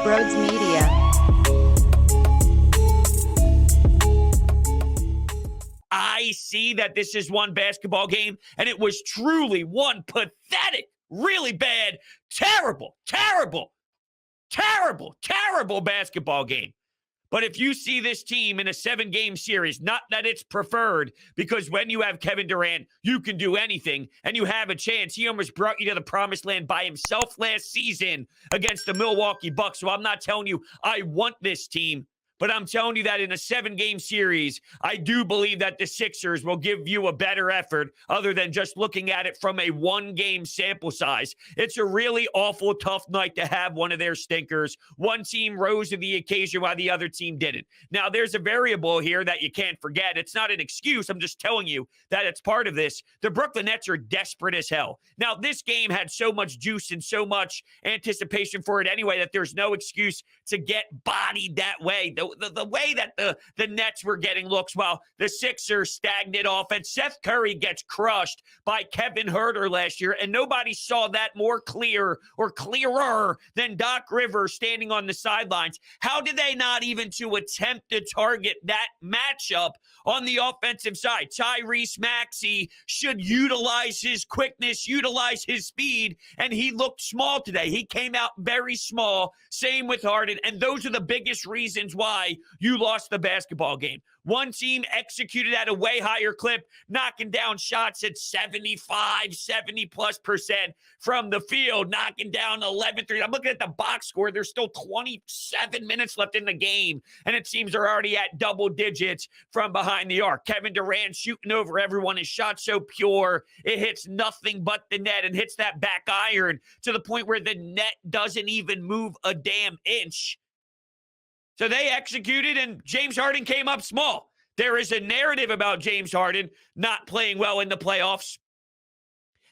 Broads Media. I see that this is one basketball game, and it was truly one pathetic, really bad, terrible basketball game. But if you see this team in a 7-game series, not that it's preferred, because when you have Kevin Durant, you can do anything, and you have a chance. He almost brought you to the promised land by himself last season against the Milwaukee Bucks. So I'm not telling you I want this team, but I'm telling you that in a 7-game series, I do believe that the Sixers will give you a better effort other than just looking at it from a 1-game sample size. It's a really awful, tough night to have one of their stinkers. One team rose to the occasion while the other team didn't. Now, there's a variable here that you can't forget. It's not an excuse. I'm just telling you that it's part of this. The Brooklyn Nets are desperate as hell. Now, this game had so much juice and so much anticipation for it anyway that there's no excuse to get bodied that way. The way that the Nets were getting looks while the Sixers stagnant offense. Seth Curry gets crushed by Kevin Huerter last year, and nobody saw that more clear or clearer than Doc Rivers standing on the sidelines. How did they not even to attempt to target that matchup on the offensive side? Tyrese Maxey should utilize his quickness, utilize his speed, and he looked small today. He came out very small. Same with Harden, and those are the biggest reasons why you lost the basketball game. One team executed at a way higher clip, knocking down shots at 70+% from the field, knocking down 11 threes. I'm looking at the box score. There's still 27 minutes left in the game, and it seems they're already at double digits from behind the arc. Kevin Durant shooting over everyone. His shot so pure, it hits nothing but the net and hits that back iron to the point where the net doesn't even move a damn inch. So they executed, and James Harden came up small. There is a narrative about James Harden not playing well in the playoffs,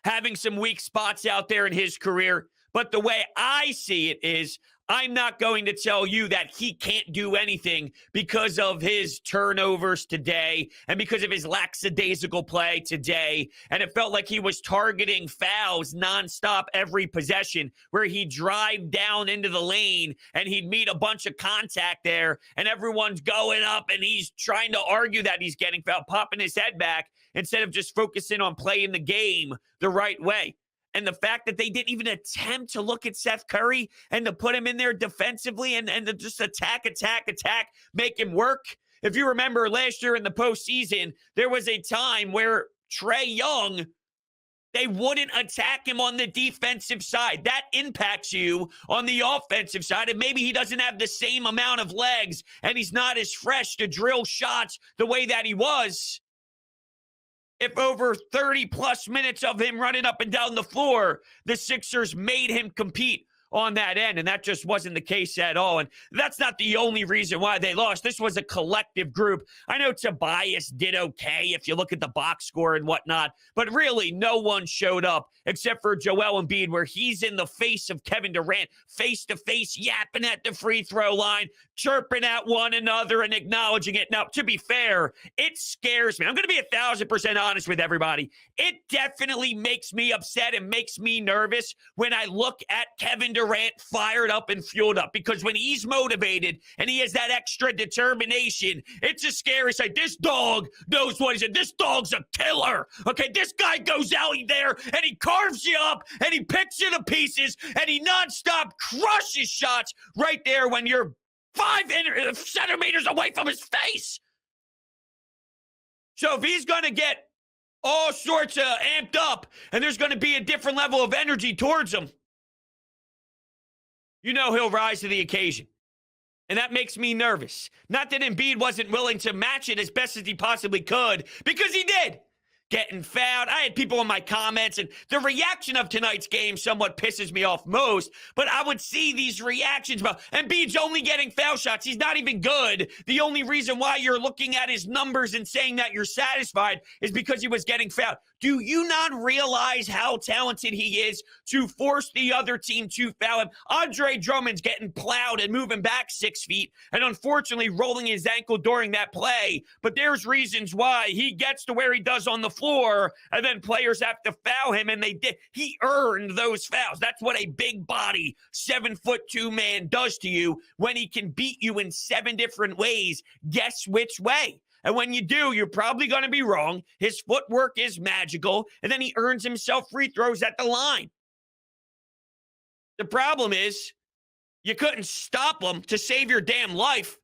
having some weak spots out there in his career. But the way I see it is, I'm not going to tell you that he can't do anything because of his turnovers today and because of his lackadaisical play today. And it felt like he was targeting fouls nonstop every possession, where he'd drive down into the lane and he'd meet a bunch of contact there, and everyone's going up and he's trying to argue that he's getting fouled, popping his head back instead of just focusing on playing the game the right way. And the fact that they didn't even attempt to look at Seth Curry and to put him in there defensively and to just attack, make him work. If you remember last year in the postseason, there was a time where Trae Young, they wouldn't attack him on the defensive side. That impacts you on the offensive side. And maybe he doesn't have the same amount of legs and he's not as fresh to drill shots the way that he was. If over 30-plus minutes of him running up and down the floor, the Sixers made him compete on that end, and that just wasn't the case at all. And that's not the only reason why they lost. This was a collective group. I know Tobias did okay if you look at the box score and whatnot, but really no one showed up except for Joel Embiid, where he's in the face of Kevin Durant, face-to-face, yapping at the free throw line, chirping at one another and acknowledging it. Now, to be fair, it scares me. I'm going to be 1,000% honest with everybody. It definitely makes me upset and makes me nervous when I look at Kevin Durant fired up and fueled up, because when he's motivated and he has that extra determination, it's a scary sight. This dog knows what he said. This dog's a killer. Okay, this guy goes out there and he carves you up and he picks you to pieces and he nonstop crushes shots right there when you're 5 centimeters away from his face. So if he's going to get all sorts of amped up and there's going to be a different level of energy towards him, you know he'll rise to the occasion. And that makes me nervous. Not that Embiid wasn't willing to match it as best as he possibly could, because he did. Getting fouled. I had people in my comments, and the reaction of tonight's game somewhat pisses me off most, but I would see these reactions about Embiid's only getting foul shots. He's not even good. The only reason why you're looking at his numbers and saying that you're satisfied is because he was getting fouled. Do you not realize how talented he is to force the other team to foul him? Andre Drummond's getting plowed and moving back 6 feet and unfortunately rolling his ankle during that play. But there's reasons why he gets to where he does on the floor and then players have to foul him, and they did. He earned those fouls. That's what a big body 7'2" man does to you when he can beat you in 7 different ways. Guess which way? And when you do, you're probably going to be wrong. His footwork is magical, and then he earns himself free throws at the line. The problem is you couldn't stop him to save your damn life.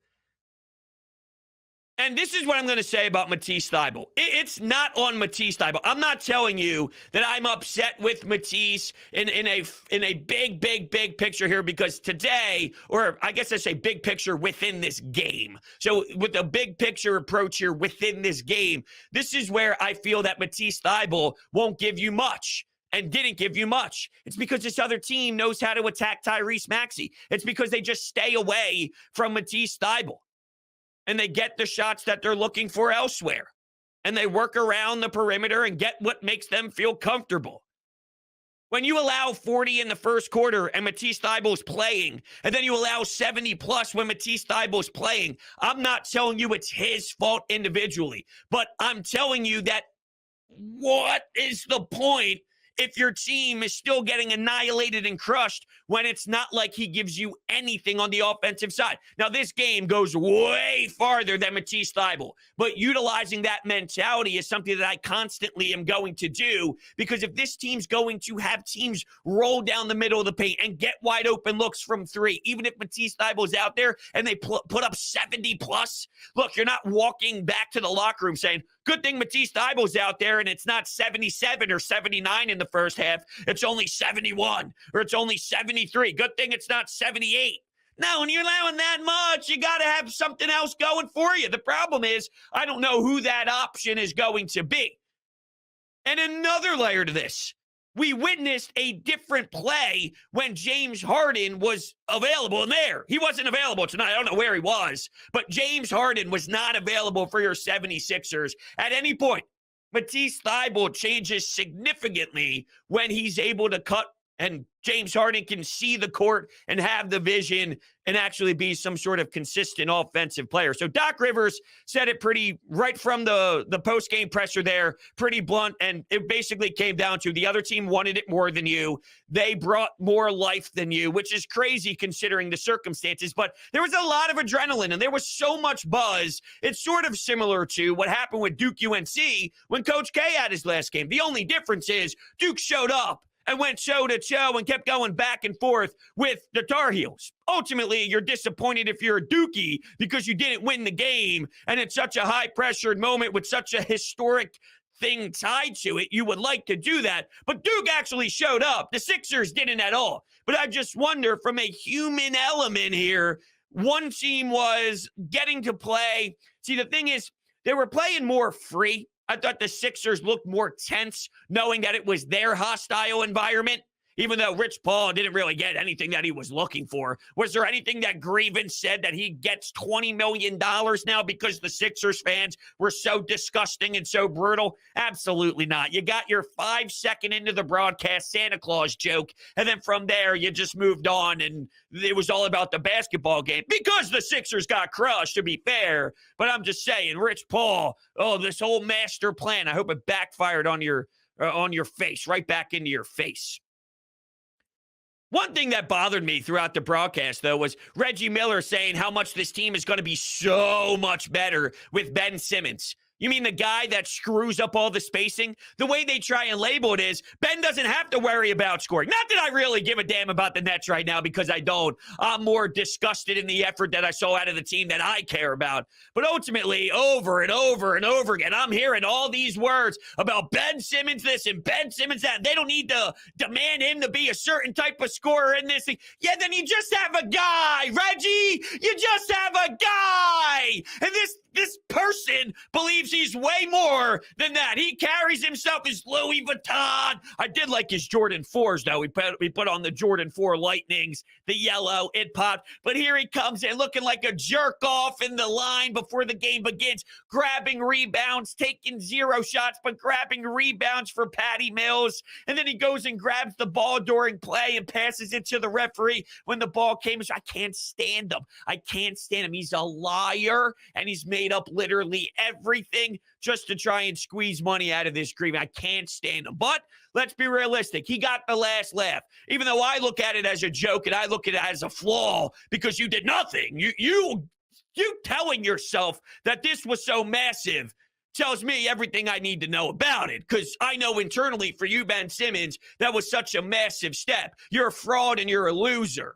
And this is what I'm going to say about Matisse Thybulle. It's not on Matisse Thybulle. I'm not telling you that I'm upset with Matisse in a big picture here, because today, or I guess I say big picture within this game. So with a big picture approach here within this game, this is where I feel that Matisse Thybulle won't give you much. And didn't give you much. It's because this other team knows how to attack Tyrese Maxey. It's because they just stay away from Matisse Thybulle. And they get the shots that they're looking for elsewhere. And they work around the perimeter and get what makes them feel comfortable. When you allow 40 in the first quarter and Matisse Thybulle's playing, and then you allow 70 plus when Matisse Thybulle's playing, I'm not telling you it's his fault individually, but I'm telling you that what is the point if your team is still getting annihilated and crushed when it's not like he gives you anything on the offensive side? Now, this game goes way farther than Matisse Thybulle, but utilizing that mentality is something that I constantly am going to do, because if this team's going to have teams roll down the middle of the paint and get wide open looks from 3, even if Matisse Thybulle's out there and they put up 70 plus, look, you're not walking back to the locker room saying, good thing Matisse Thybulle's out there and it's not 77 or 79 in the first half. It's only 71 or it's only 73. Good thing it's not 78. No, when you're allowing that much, you got to have something else going for you. The problem is, I don't know who that option is going to be. And another layer to this, we witnessed a different play when James Harden was available in there. He wasn't available tonight. I don't know where he was, but James Harden was not available for your 76ers at any point. Matisse Thybulle changes significantly when he's able to cut and James Harden can see the court and have the vision and actually be some sort of consistent offensive player. So Doc Rivers said it pretty right from the post-game presser there, pretty blunt, and it basically came down to the other team wanted it more than you. They brought more life than you, which is crazy considering the circumstances, but there was a lot of adrenaline and there was so much buzz. It's sort of similar to what happened with Duke UNC when Coach K had his last game. The only difference is Duke showed up and went show to show and kept going back and forth with the Tar Heels. Ultimately, you're disappointed if you're a Dookie because you didn't win the game, and it's such a high-pressured moment with such a historic thing tied to it. You would like to do that, but Duke actually showed up. The Sixers didn't at all. But I just wonder, from a human element here, one team was getting to play. See, the thing is, they were playing more free. I thought the Sixers looked more tense, knowing that it was their hostile environment, even though Rich Paul didn't really get anything that he was looking for. Was there anything that Grievance said that he gets $20 million now because the Sixers fans were so disgusting and so brutal? Absolutely not. You got your 5-second into the broadcast Santa Claus joke, and then from there you just moved on, and it was all about the basketball game because the Sixers got crushed, to be fair. But I'm just saying, Rich Paul, this whole master plan, I hope it backfired on your face, right back into your face. One thing that bothered me throughout the broadcast, though, was Reggie Miller saying how much this team is going to be so much better with Ben Simmons. You mean the guy that screws up all the spacing? The way they try and label it is, Ben doesn't have to worry about scoring. Not that I really give a damn about the Nets right now, because I don't. I'm more disgusted in the effort that I saw out of the team that I care about. But ultimately, over and over and over again, I'm hearing all these words about Ben Simmons this and Ben Simmons that. They don't need to demand him to be a certain type of scorer in this thing. Yeah, then you just have a guy, Reggie. You just have a guy. And this person believes believes he's way more than that. He carries himself as Louis Vuitton. I did like his Jordan 4s, though. We put on the Jordan 4 Lightnings, the yellow, it popped. But here he comes in looking like a jerk off in the line before the game begins, grabbing rebounds, taking 0 shots, but grabbing rebounds for Patty Mills. And then he goes and grabs the ball during play and passes it to the referee when the ball came. I can't stand him. I can't stand him. He's a liar, and he's made up literally everything just to try and squeeze money out of this agreement. I can't stand him. But let's be realistic. He got the last laugh, even though I look at it as a joke and I look at it as a flaw because you did nothing. You telling yourself that this was so massive tells me everything I need to know about it, because I know internally for you, Ben Simmons, that was such a massive step. You're a fraud and you're a loser.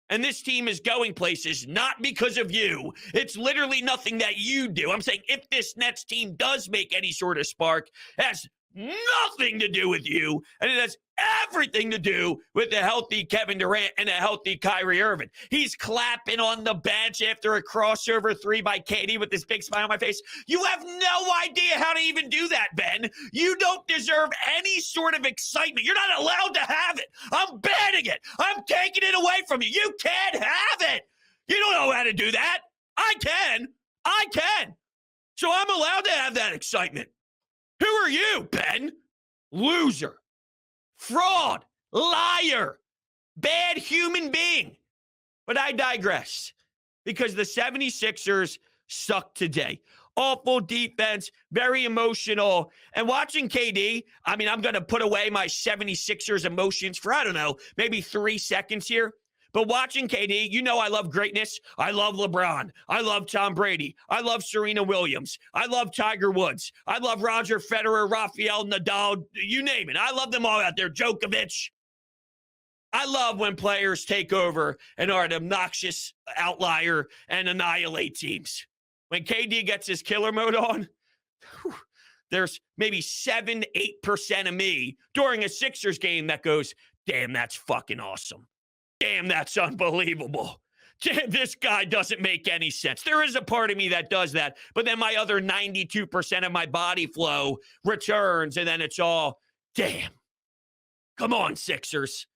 And this team is going places not because of you. It's literally nothing that you do. I'm saying if this Nets team does make any sort of spark, it has nothing to do with you, and it has everything to do with the healthy Kevin Durant and a healthy Kyrie Irving. He's clapping on the bench after a crossover 3 by KD with this big smile on my face. You have no idea how to even do that, Ben. You don't deserve any sort of excitement. You're not allowed to have it. I'm banning it. I'm taking it away from you. You can't have it. You don't know how to do that. I can. So I'm allowed to have that excitement. Who are you, Ben? Loser. Fraud, liar, bad human being. But I digress, because the 76ers suck today. Awful defense, very emotional. And watching KD, I'm going to put away my 76ers emotions for, I don't know, maybe 3 seconds here. But watching KD, you know I love greatness. I love LeBron. I love Tom Brady. I love Serena Williams. I love Tiger Woods. I love Roger Federer, Rafael Nadal, you name it. I love them all out there. Djokovic. I love when players take over and are an obnoxious outlier and annihilate teams. When KD gets his killer mode on, there's maybe 7-8% of me during a Sixers game that goes, damn, that's fucking awesome. Damn, that's unbelievable. Damn, this guy doesn't make any sense. There is a part of me that does that, but then my other 92% of my body flow returns, and then it's all, damn. Come on, Sixers.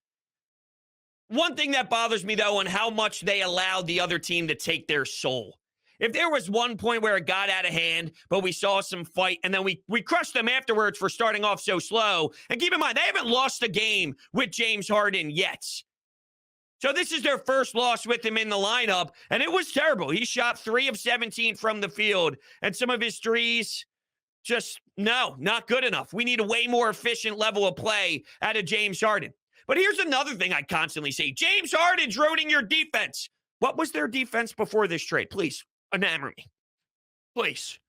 One thing that bothers me, though, on how much they allowed the other team to take their soul. If there was one point where it got out of hand, but we saw some fight, and then we crushed them afterwards for starting off so slow, and keep in mind, they haven't lost a game with James Harden yet. So this is their first loss with him in the lineup, and it was terrible. He shot 3 of 17 from the field, and some of his threes just, no, not good enough. We need a way more efficient level of play out of James Harden. But here's another thing I constantly say. James Harden's ruining your defense. What was their defense before this trade? Please, enamor me. Please.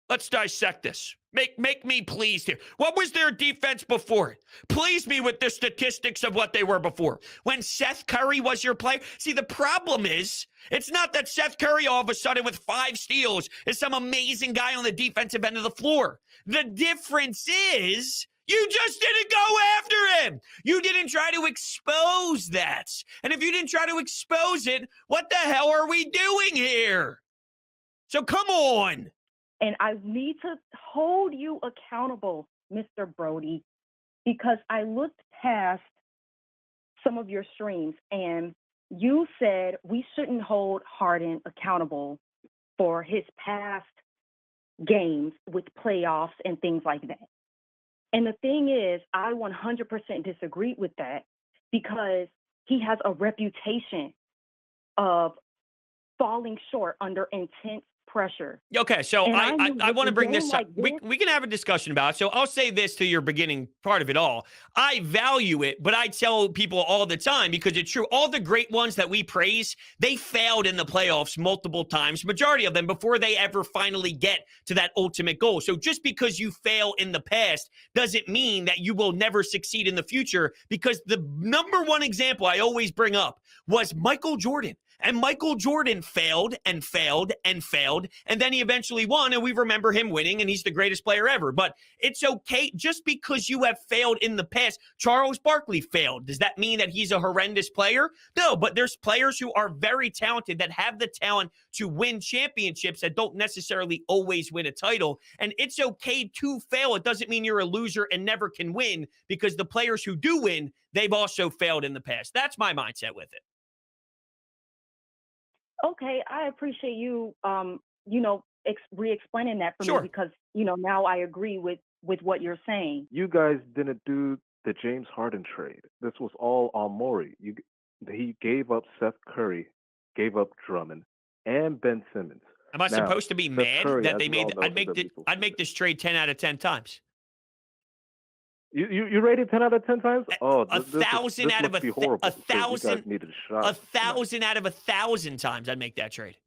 Let's dissect this. Make me pleased here. What was their defense before it? Please me with the statistics of what they were before. When Seth Curry was your player. See, the problem is, it's not that Seth Curry all of a sudden with 5 steals is some amazing guy on the defensive end of the floor. The difference is, you just didn't go after him. You didn't try to expose that. And if you didn't try to expose it, what the hell are we doing here? So come on. And I need to hold you accountable, Mr. Brody, because I looked past some of your streams and you said we shouldn't hold Harden accountable for his past games with playoffs and things like that. And the thing is, I 100% disagree with that because he has a reputation of falling short under intense pressure. Okay, so I want to bring this up. Like we can have a discussion about it. So I'll say this to your beginning part of it all. I value it, but I tell people all the time, because it's true, all the great ones that we praise, they failed in the playoffs multiple times, majority of them, before they ever finally get to that ultimate goal. So just because you fail in the past doesn't mean that you will never succeed in the future, because the number one example I always bring up was Michael Jordan. And Michael Jordan failed and failed and failed, and then he eventually won, and we remember him winning, and he's the greatest player ever. But it's okay just because you have failed in the past. Charles Barkley failed. Does that mean that he's a horrendous player? No, but there's players who are very talented that have the talent to win championships that don't necessarily always win a title. And it's okay to fail. It doesn't mean you're a loser and never can win, because the players who do win, they've also failed in the past. That's my mindset with it. Okay, I appreciate you, re-explaining that for Sure. me, because, now I agree with what you're saying. You guys didn't do the James Harden trade. This was all on Morey. He gave up Seth Curry, gave up Drummond, and Ben Simmons. Am I Now, supposed to be Seth mad Curry, that as they we all made? know, is a I'd make this trade 10 out of 10 times. You rated 10 out of 10 times? Oh, A thousand out of a horrible. a So you thousand guys needed a shot. 1,000 out of 1,000 times I'd make that trade.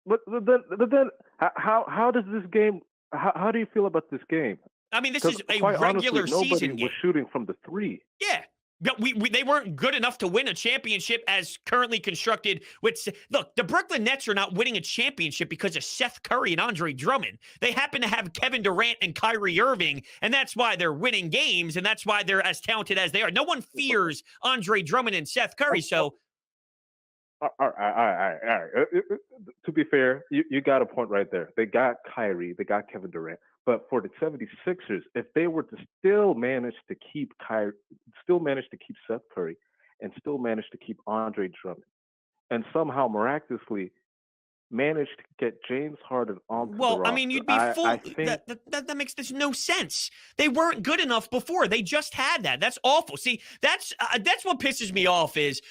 But then, how does this game? How do you feel about this game? I mean, this 'Cause is a quite regular honestly, nobody season game. was shooting from the three. Yeah. But they weren't good enough to win a championship as currently constructed. Look, the Brooklyn Nets are not winning a championship because of Seth Curry and Andre Drummond. They happen to have Kevin Durant and Kyrie Irving, and that's why they're winning games, and that's why they're as talented as they are. No one fears Andre Drummond and Seth Curry, so... All right. To be fair, you got a point right there. They got Kyrie, they got Kevin Durant. But for the 76ers, if they were to still manage to keep Seth Curry, and still manage to keep Andre Drummond, and somehow miraculously manage to get James Harden onto the roster, I mean, you'd be full. I think that makes this no sense. They weren't good enough before. They just had that. That's awful. See, that's what pisses me off is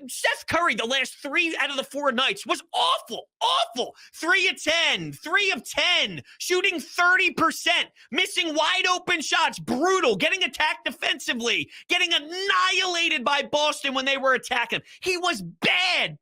Seth Curry, the last 3 out of the 4 nights was awful. 3 of 10, 3 of 10, shooting 30%, missing wide open shots, brutal, getting attacked defensively, getting annihilated by Boston when they were attacking. He was bad.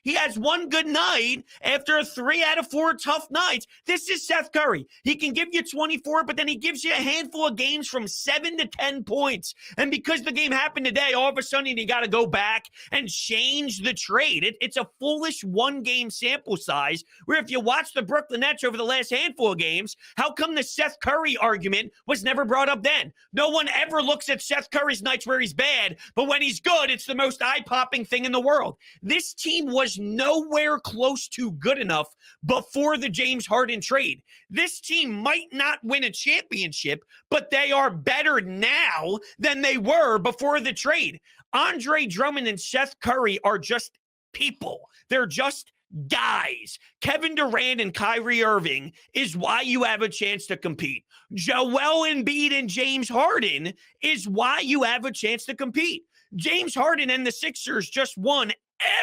He has one good night after 3 out of 4 tough nights. This is Seth Curry. He can give you 24, but then he gives you a handful of games from 7 to 10 points. And because the game happened today, all of a sudden you got to go back and change the trade. It's a foolish 1-game sample size where if you watch the Brooklyn Nets over the last handful of games, how come the Seth Curry argument was never brought up then? No one ever looks at Seth Curry's nights where he's bad, but when he's good, it's the most eye-popping thing in the world. This team was nowhere close to good enough before the James Harden trade. This team might not win a championship, but they are better now than they were before the trade. Andre Drummond and Seth Curry are just people. They're just guys. Kevin Durant and Kyrie Irving is why you have a chance to compete. Joel Embiid and James Harden is why you have a chance to compete. James Harden and the Sixers just won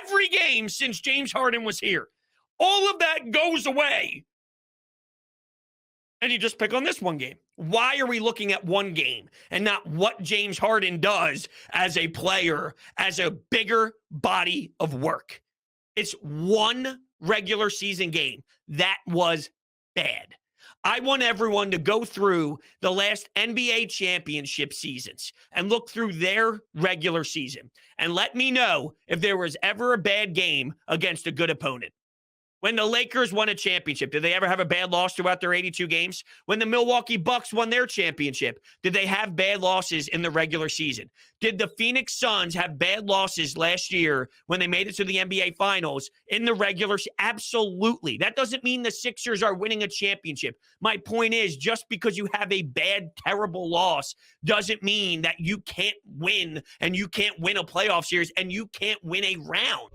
every game since James Harden was here. All of that goes away. And you just pick on this one game. Why are we looking at one game and not what James Harden does as a player, as a bigger body of work? It's one regular season game. That was bad. I want everyone to go through the last NBA championship seasons and look through their regular season and let me know if there was ever a bad game against a good opponent. When the Lakers won a championship, did they ever have a bad loss throughout their 82 games? When the Milwaukee Bucks won their championship, did they have bad losses in the regular season? Did the Phoenix Suns have bad losses last year when they made it to the NBA Finals in the regular season? Absolutely. That doesn't mean the Sixers are winning a championship. My point is, just because you have a bad, terrible loss doesn't mean that you can't win and you can't win a playoff series and you can't win a round.